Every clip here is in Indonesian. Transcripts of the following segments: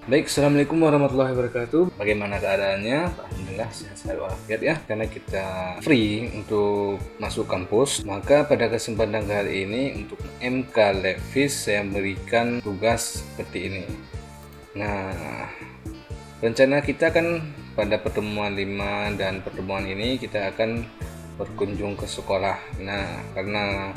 Baik, Assalamualaikum warahmatullahi wabarakatuh. Bagaimana keadaannya? Alhamdulillah sehat walafiat ya. Karena kita free untuk masuk kampus, maka pada kesempatan kali ini untuk MK Levis saya memberikan tugas seperti ini. Nah, rencana kita kan pada pertemuan 5 dan pertemuan ini kita akan berkunjung ke sekolah. Nah, karena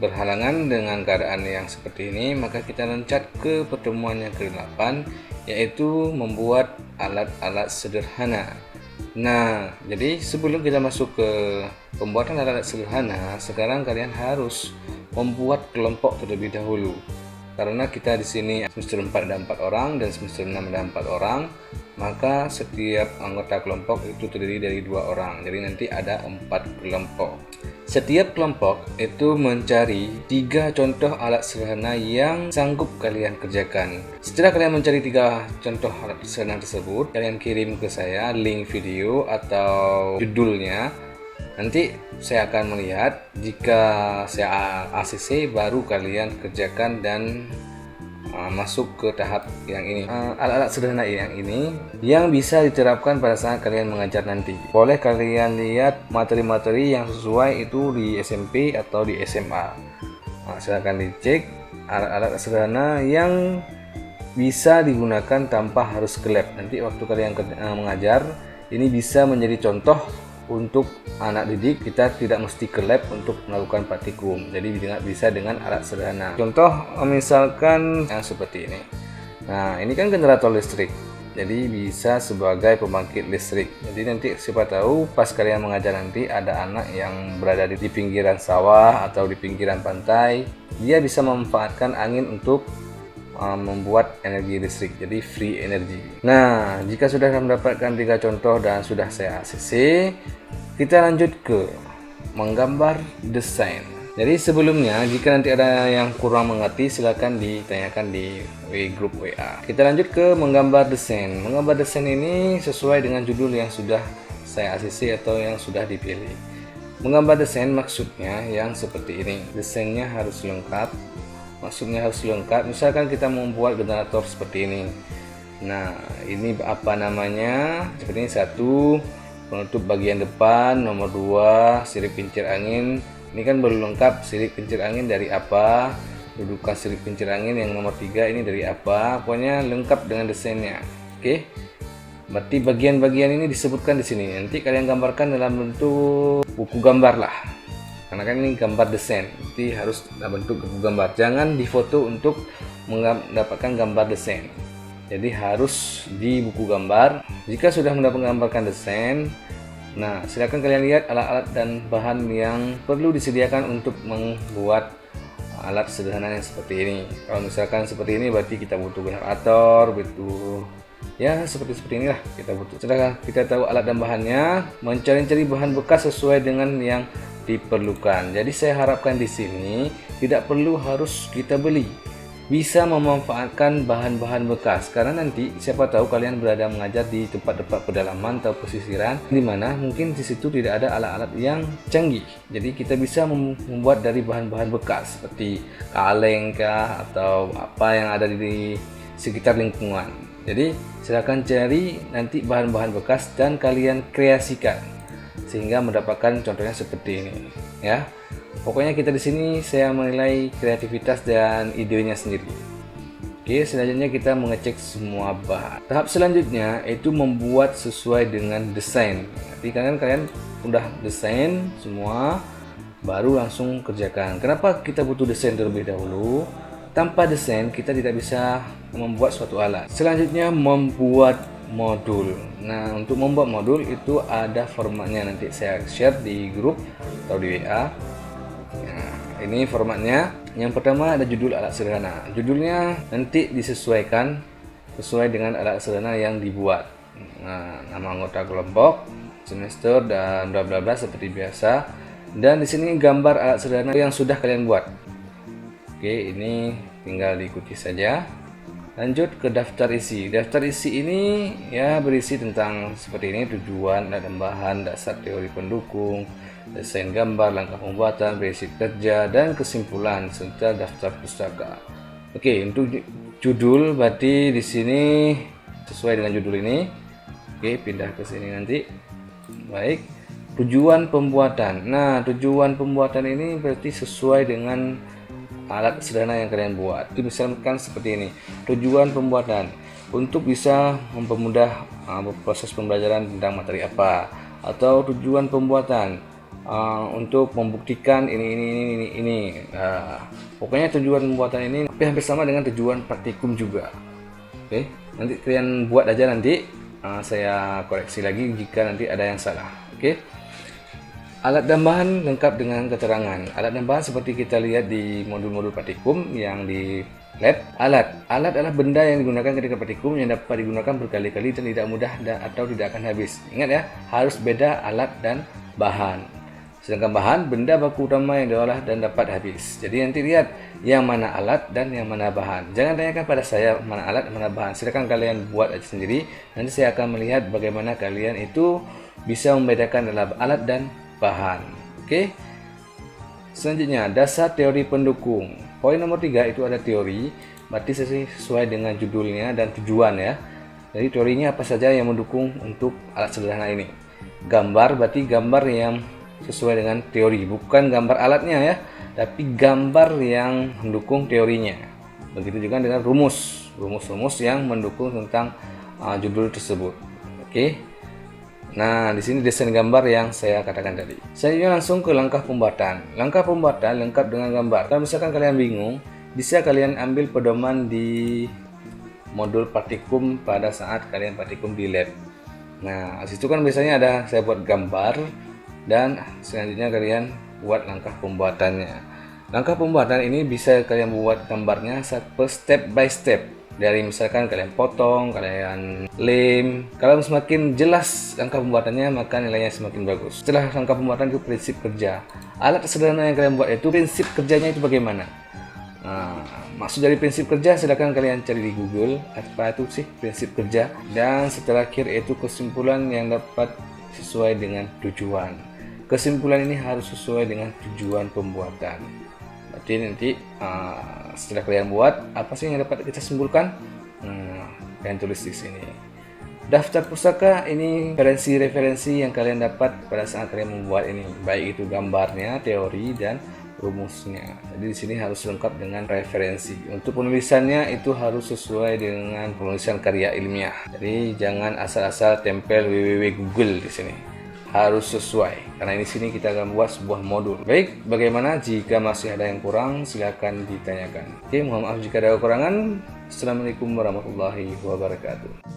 berhalangan dengan keadaan yang seperti ini, maka kita loncat ke pertemuan yang ke-8, yaitu membuat alat-alat sederhana. Nah, jadi sebelum kita masuk ke pembuatan alat-alat sederhana, sekarang kalian harus membuat kelompok terlebih dahulu. Karena kita di sini semester 4 ada 4 orang dan semester 6 ada 4 orang, maka setiap anggota kelompok itu terdiri dari 2 orang. Jadi nanti ada 4 kelompok. Setiap kelompok itu mencari 3 contoh alat sederhana yang sanggup kalian kerjakan. Setelah kalian mencari 3 contoh alat sederhana tersebut, kalian kirim ke saya link video atau judulnya. Nanti saya akan melihat, jika saya ACC baru kalian kerjakan dan masuk ke tahap yang ini. Alat-alat sederhana yang ini yang bisa diterapkan pada saat kalian mengajar nanti. Boleh kalian lihat materi-materi yang sesuai itu di SMP atau di SMA. Silahkan dicek alat-alat sederhana yang bisa digunakan tanpa harus ke lab. Nanti waktu kalian mengajar, ini bisa menjadi contoh untuk anak didik. Kita tidak mesti ke lab untuk melakukan praktikum, jadi bisa dengan alat sederhana. Contoh misalkan yang seperti ini. Nah, ini kan generator listrik, jadi bisa sebagai pembangkit listrik. Jadi nanti siapa tahu pas kalian mengajar nanti ada anak yang berada di pinggiran sawah atau di pinggiran pantai, dia bisa memanfaatkan angin untuk membuat energi listrik, jadi free energy. Nah, jika sudah mendapatkan 3 contoh dan sudah saya ACC, kita lanjut ke menggambar desain. Jadi sebelumnya, jika nanti ada yang kurang mengerti, silakan ditanyakan di grup WA. Kita lanjut ke menggambar desain. Menggambar desain ini sesuai dengan judul yang sudah saya ACC atau yang sudah dipilih. Menggambar desain maksudnya yang seperti ini. Desainnya harus lengkap. Maksudnya harus lengkap. Misalkan kita membuat generator seperti ini. Nah, ini apa namanya? Seperti ini, 1 penutup bagian depan, nomor 2 sirip kincir angin. Ini kan baru lengkap, sirip kincir angin dari apa, dudukan sirip kincir angin yang nomor 3 ini dari apa. Pokoknya lengkap dengan desainnya. Oke. Berarti bagian-bagian ini disebutkan di sini. Nanti kalian gambarkan dalam bentuk buku gambar lah. Karena kan ini gambar desain, jadi harus dalam bentuk buku gambar. Jangan difoto untuk mendapatkan gambar desain. Jadi harus di buku gambar. Jika sudah menggambarkan desain, nah silakan kalian lihat alat-alat dan bahan yang perlu disediakan untuk membuat alat sederhana yang seperti ini. Kalau misalkan seperti ini, berarti kita butuh generator, butuh ya seperti inilah kita butuh. Setelah kita tahu alat dan bahannya, mencari-cari bahan bekas sesuai dengan yang diperlukan. Jadi saya harapkan di sini tidak perlu harus kita beli, bisa memanfaatkan bahan-bahan bekas, karena nanti siapa tahu kalian berada mengajar di tempat-tempat pedalaman atau pesisiran di mana mungkin di situ tidak ada alat-alat yang canggih. Jadi kita bisa membuat dari bahan-bahan bekas seperti kaleng kah atau apa yang ada di sekitar lingkungan. Jadi silakan cari nanti bahan-bahan bekas dan kalian kreasikan sehingga mendapatkan contohnya seperti ini ya. Pokoknya kita di sini saya menilai kreativitas dan idenya sendiri. Oke, selanjutnya kita mengecek semua bahan. Tahap selanjutnya itu membuat sesuai dengan desain. Nanti kalian udah desain semua, baru langsung kerjakan. Kenapa kita butuh desain terlebih dahulu? Tanpa desain kita tidak bisa membuat suatu alat. Selanjutnya membuat modul. Nah, untuk membuat modul itu ada formatnya, nanti saya share di grup atau di WA. Nah, ini formatnya. Yang pertama ada judul alat sederhana. Judulnya nanti disesuaikan sesuai dengan alat sederhana yang dibuat. Nah, nama anggota kelompok, semester dan bla bla bla seperti biasa. Dan di sini gambar alat sederhana yang sudah kalian buat. Oke, ini tinggal diikuti saja. Lanjut ke daftar isi. Daftar isi ini ya berisi tentang seperti ini: tujuan, dan bahan, dasar teori pendukung, desain gambar, langkah pembuatan, basic kerja, dan kesimpulan, serta daftar pustaka. Oke, untuk judul, berarti di sini sesuai dengan judul ini. Oke, pindah ke sini nanti. Baik, tujuan pembuatan. Nah, tujuan pembuatan ini berarti sesuai dengan alat sederhana yang kalian buat. Itu misalkan seperti ini. Tujuan pembuatan untuk bisa mempermudah proses pembelajaran tentang materi apa, atau tujuan pembuatan untuk membuktikan ini. Pokoknya tujuan pembuatan ini hampir sama dengan tujuan praktikum juga. Oke, nanti kalian buat aja nanti. Saya koreksi lagi jika nanti ada yang salah. Oke. Alat dan bahan lengkap dengan keterangan. Alat dan bahan seperti kita lihat di modul-modul praktikum yang di lab. Alat adalah benda yang digunakan ketika praktikum yang dapat digunakan berkali-kali dan tidak mudah atau tidak akan habis. Ingat ya, harus beda alat dan bahan. Sedangkan bahan, benda baku utama yang diolah dan dapat habis. Jadi nanti lihat yang mana alat dan yang mana bahan. Jangan tanyakan pada saya mana alat dan mana bahan. Silakan kalian buat aja sendiri. Nanti saya akan melihat bagaimana kalian itu bisa membedakan dalam alat dan bahan. Oke. Selanjutnya, dasar teori pendukung. Poin nomor 3 itu ada teori. Berarti sesuai dengan judulnya dan tujuan ya. Jadi teorinya apa saja yang mendukung untuk alat sederhana ini. Gambar, berarti gambar yang sesuai dengan teori, bukan gambar alatnya ya, tapi gambar yang mendukung teorinya. Begitu juga dengan rumus yang mendukung tentang judul tersebut. Oke. Nah, di sini desain gambar yang saya katakan tadi. Selanjutnya langsung ke langkah pembuatan. Langkah pembuatan lengkap dengan gambar. Kalau misalkan kalian bingung, bisa kalian ambil pedoman di modul praktikum pada saat kalian praktikum di lab. Nah, situ kan biasanya ada saya buat gambar. Dan selanjutnya kalian buat langkah pembuatannya. Langkah pembuatan ini bisa kalian buat gambarnya step by step. Dari misalkan kalian potong, kalian lem. Kalau semakin jelas langkah pembuatannya, maka nilainya semakin bagus. Setelah langkah pembuatan itu prinsip kerja. Alat sederhana yang kalian buat itu prinsip kerjanya itu bagaimana? Nah, maksud dari prinsip kerja silakan kalian cari di Google apa itu sih prinsip kerja. Dan setelah akhir itu kesimpulan yang dapat sesuai dengan tujuan. Kesimpulan ini harus sesuai dengan tujuan pembuatan. Berarti nanti setelah kalian buat, apa sih yang dapat kita simpulkan? Kalian tulis di sini. Daftar pustaka ini referensi yang kalian dapat pada saat kalian membuat ini, baik itu gambarnya, teori dan rumusnya. Jadi di sini harus lengkap dengan referensi. Untuk penulisannya itu harus sesuai dengan penulisan karya ilmiah. Jadi jangan asal-asal tempel www Google di sini. Harus sesuai, karena di sini kita akan buat sebuah modul. Baik, bagaimana jika masih ada yang kurang, silakan ditanyakan. Oke, mohon maaf jika ada kekurangan. Assalamualaikum warahmatullahi wabarakatuh.